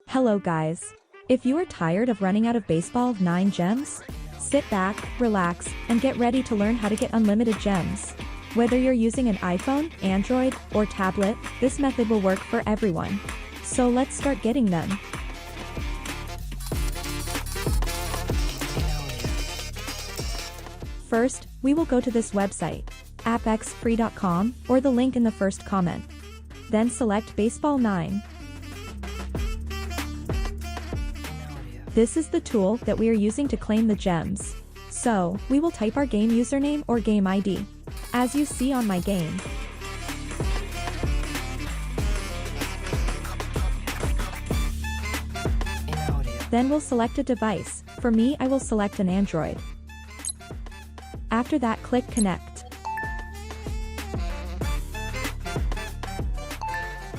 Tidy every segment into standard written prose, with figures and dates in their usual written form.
Hello guys. If you are tired of running out of baseball 9 gems, sit back, relax, and get ready to learn how to get unlimited gems. Whether you're using an iPhone, Android, or tablet, this method will work for everyone. So let's start getting them. First, we will go to this website, appxfree.com, or the link in the first comment. Then select Baseball 9. This is the tool that we are using to claim the gems. So, we will type our game username or game ID. As you see on my game. Then we'll select a device. For me, I will select an Android. After that, click Connect.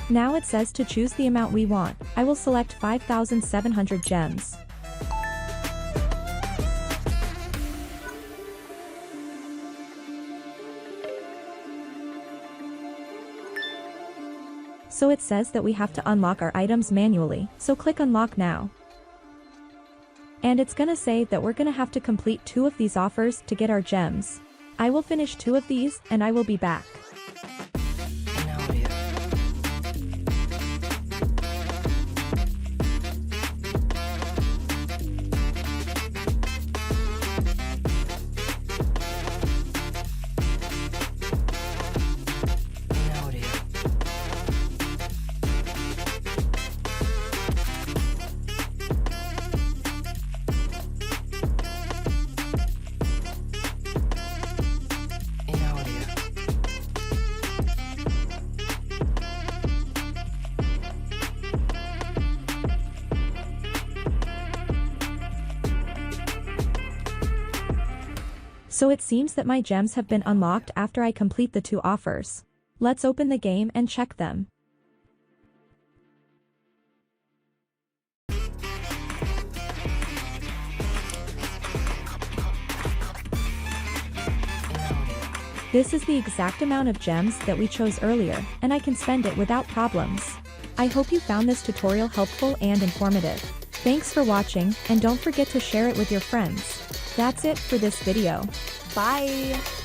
Now it says to choose the amount we want. I will select 5,700 gems. So it says that we have to unlock our items manually, so click Unlock Now. And it's gonna say that we're gonna have to complete 2 of these offers to get our gems. I will finish 2 of these, and I will be back. So it seems that my gems have been unlocked after I complete the 2 offers. Let's open the game and check them. This is the exact amount of gems that we chose earlier, and I can spend it without problems. I hope you found this tutorial helpful and informative. Thanks for watching, and don't forget to share it with your friends. That's it for this video. Bye!